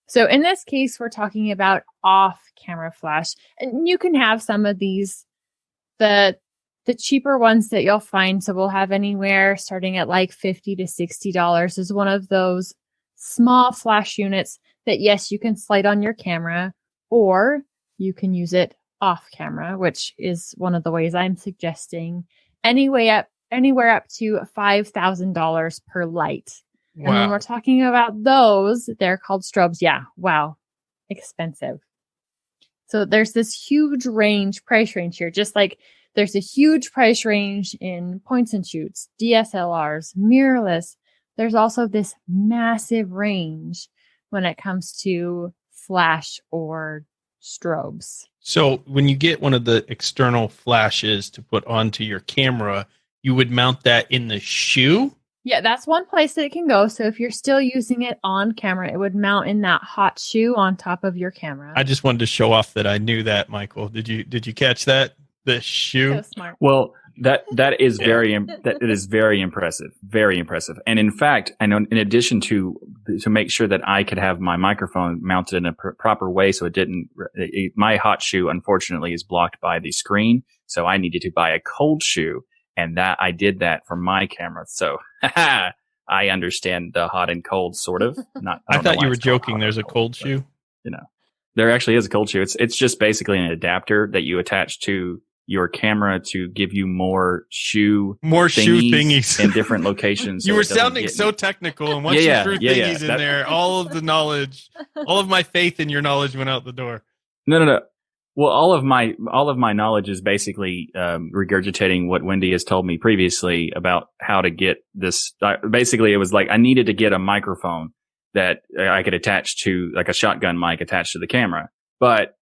So in this case, we're talking about off-camera Flash. And you can have some of these, the cheaper ones that you'll find. So we'll have anywhere starting at like $50 to $60 is one of those small Flash units that, yes, you can slide on your camera, or you can use it off camera, which is one of the ways I'm suggesting. Anywhere up to $5,000 per light. Wow. And when we're talking about those, they're called strobes. Yeah. Wow. Expensive. So there's this huge price range here, just like There's a huge price range in points and shoots, DSLRs, mirrorless. There's also this massive range when it comes to flash or strobes. So when you get one of the external flashes to put onto your camera, you would mount that in the shoe? Yeah, that's one place that it can go. So if you're still using it on camera, it would mount in that hot shoe on top of your camera. I just wanted to show off that I knew that, Michael. Did you catch that? The shoe? So smart. Well, that is very impressive, very impressive. And in fact, I know in addition to make sure that I could have my microphone mounted in a proper way, so my hot shoe unfortunately is blocked by the screen, so I needed to buy a cold shoe, and that I did that for my camera. So I understand the hot and cold sort of. I thought you were joking. There's a cold shoe. You know, there actually is a cold shoe. It's just basically an adapter that you attach to your camera to give you more shoe thingies in different locations. You were sounding so technical, and once you threw thingies in there, all of the knowledge, all of my faith in your knowledge went out the door. No. Well, all of my knowledge is basically regurgitating what Wendy has told me previously about how to get this. Basically, it was like I needed to get a microphone that I could attach to, like a shotgun mic attached to the camera, but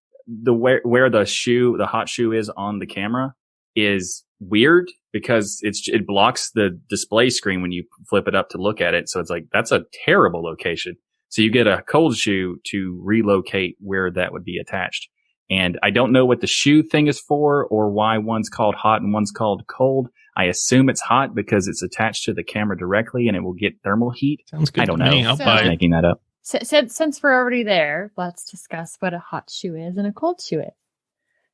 where the hot shoe is on the camera is weird because it blocks the display screen when you flip it up to look at it. So it's like, that's a terrible location. So you get a cold shoe to relocate where that would be attached. And I don't know what the shoe thing is for or why one's called hot and one's called cold. I assume it's hot because it's attached to the camera directly and it will get thermal heat. Sounds good. I don't know. I'll buy it. Making that up. Since we're already there, let's discuss what a hot shoe is and a cold shoe is.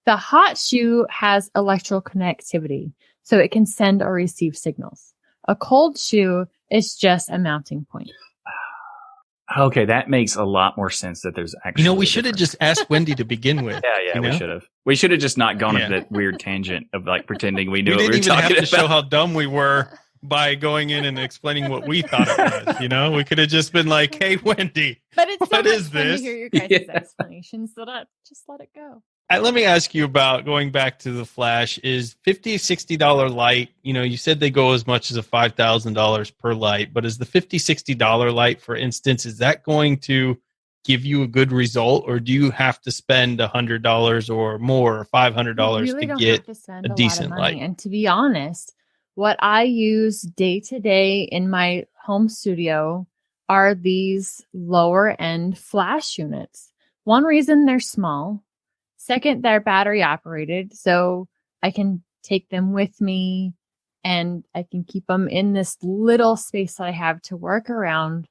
The hot shoe has electrical connectivity, so it can send or receive signals. A cold shoe is just a mounting point. Okay, that makes a lot more sense that there's actually... we should have just asked Wendy to begin with. Yeah, we should have. We should have just not gone into that weird tangent of like pretending we knew what we were talking about. We didn't even have to show how dumb we were by going in and explaining what we thought it was, We could have just been like, hey, Wendy, but it's what so is fun this? to hear your guys' explanations, so just let it go. Let me ask you about going back to the flash. Is $50, $60 light, you said they go as much as a $5,000 per light, but is the $50, $60 light, for instance, is that going to give you a good result, or do you have to spend $100 or more, or $500 to get a decent light? And to be honest, what I use day to day in my home studio are these lower end flash units. One reason they're small. Second, they're battery operated, so I can take them with me and I can keep them in this little space that I have to work around,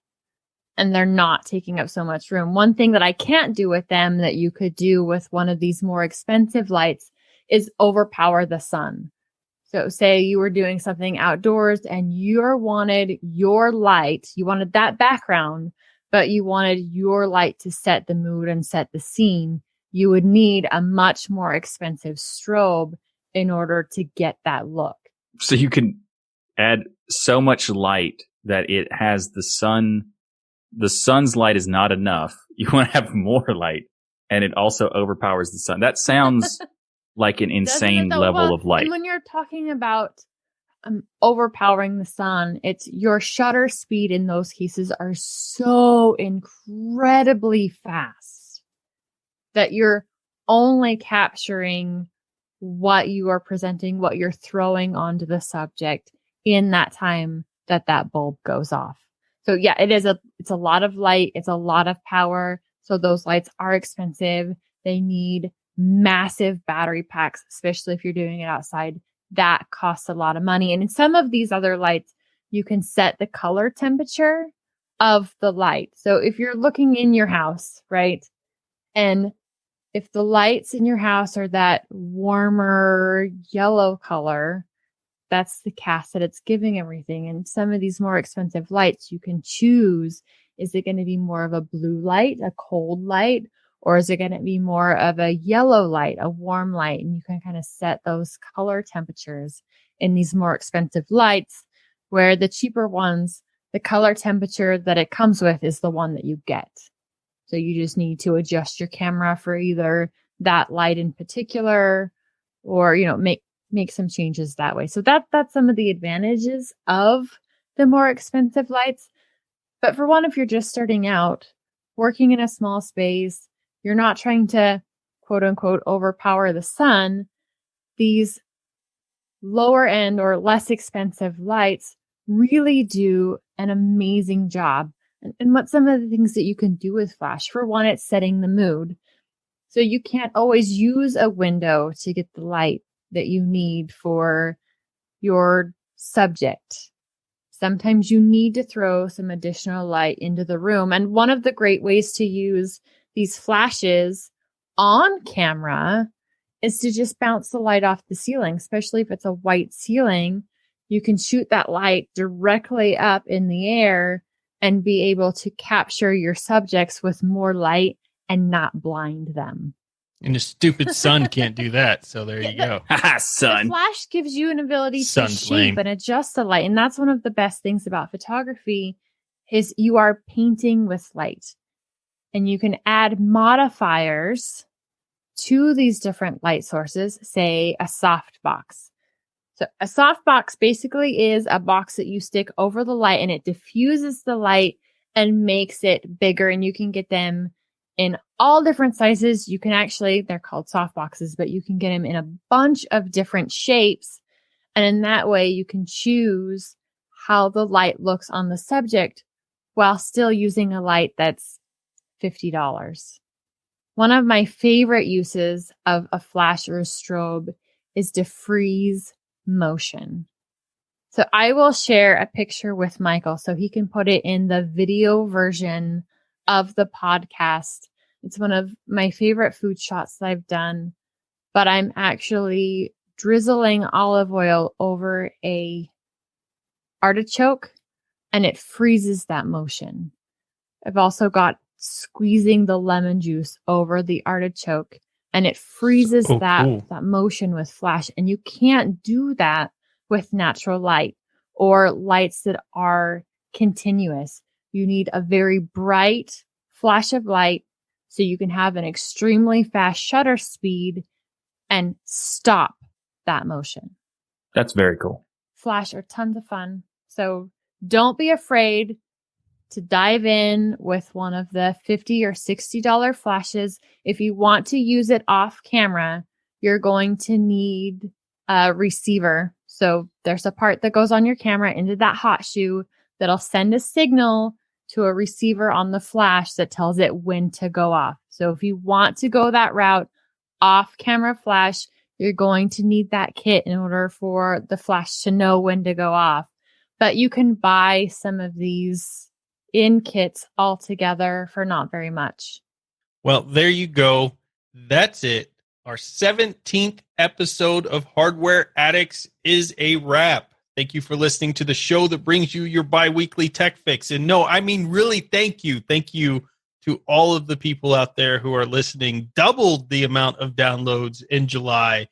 and they're not taking up so much room. One thing that I can't do with them that you could do with one of these more expensive lights is overpower the sun. So say you were doing something outdoors and you wanted your light, you wanted that background, but you wanted your light to set the mood and set the scene. You would need a much more expensive strobe in order to get that look. So you can add so much light that it has the sun. The sun's light is not enough. You want to have more light, and it also overpowers the sun. That sounds like an insane level of light. And when you're talking about overpowering the sun, it's your shutter speed in those cases are so incredibly fast that you're only capturing what you are presenting, what you're throwing onto the subject in that time that bulb goes off. So yeah, it's a lot of light. It's a lot of power. So those lights are expensive. They need massive battery packs, especially if you're doing it outside. That costs a lot of money. And in some of these other lights, you can set the color temperature of the light. So if you're looking in your house, right? And if the lights in your house are that warmer yellow color, that's the cast that it's giving everything. And some of these more expensive lights, you can choose, is it going to be more of a blue light, a cold light, or is it going to be more of a yellow light, a warm light? And you can kind of set those color temperatures in these more expensive lights, where the cheaper ones, the color temperature that it comes with is the one that you get. So you just need to adjust your camera for either that light in particular, or, make some changes that way. So that's some of the advantages of the more expensive lights. But for one, if you're just starting out, working in a small space, you're not trying to quote unquote overpower the sun, these lower end or less expensive lights really do an amazing job. And what's some of the things that you can do with flash? For one, it's setting the mood. So you can't always use a window to get the light that you need for your subject. Sometimes you need to throw some additional light into the room. And one of the great ways to use these flashes on camera is to just bounce the light off the ceiling, especially if it's a white ceiling. You can shoot that light directly up in the air and be able to capture your subjects with more light and not blind them. And the stupid sun can't do that. So there you go. Sun. The flash gives you an ability Sun's to shape lame. and adjust the light. And that's one of the best things about photography is you are painting with light. And you can add modifiers to these different light sources, say a soft box. So a soft box basically is a box that you stick over the light and it diffuses the light and makes it bigger. And you can get them in all different sizes. You can actually, they're called soft boxes, but you can get them in a bunch of different shapes. And in that way, you can choose how the light looks on the subject while still using a light that's $50. One of my favorite uses of a flash or a strobe is to freeze motion. So I will share a picture with Michael so he can put it in the video version of the podcast. It's one of my favorite food shots that I've done, but I'm actually drizzling olive oil over a artichoke and it freezes that motion. I've also got squeezing the lemon juice over the artichoke and it freezes that motion with flash. And you can't do that with natural light or lights that are continuous. You need a very bright flash of light so you can have an extremely fast shutter speed and stop that motion. That's very cool. Flash are tons of fun. So don't be afraid to dive in with one of the $50 or $60 flashes. If you want to use it off camera, you're going to need a receiver. So there's a part that goes on your camera into that hot shoe that'll send a signal to a receiver on the flash that tells it when to go off. So if you want to go that route, off camera flash, you're going to need that kit in order for the flash to know when to go off. But you can buy some of these in kits all together for not very much. Well, there you go. That's it. Our 17th episode of Hardware Addicts is a wrap. Thank you for listening to the show that brings you your bi-weekly tech fix. And no, I mean, really, thank you. Thank you to all of the people out there who are listening. Doubled the amount of downloads in July.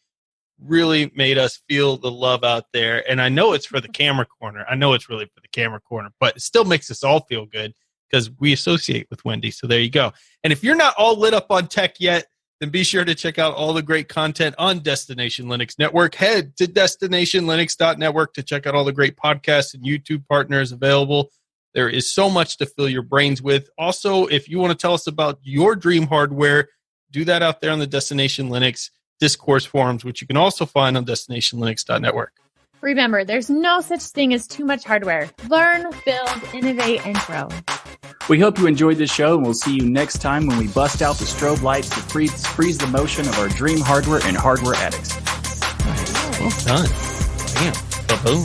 Really made us feel the love out there. And I know it's for the camera corner. I know it's really for the camera corner, but it still makes us all feel good because we associate with Wendy. So there you go. And if you're not all lit up on tech yet, then be sure to check out all the great content on Destination Linux Network. Head to destinationlinux.network to check out all the great podcasts and YouTube partners available. There is so much to fill your brains with. Also, if you want to tell us about your dream hardware, do that out there on the Destination Linux discourse forums, which you can also find on destinationlinux.network. Remember, there's no such thing as too much hardware. Learn, build, innovate, and grow. We hope you enjoyed this show, and we'll see you next time when we bust out the strobe lights to freeze the motion of our dream hardware and hardware addicts. Well done. Damn. Ba-boom.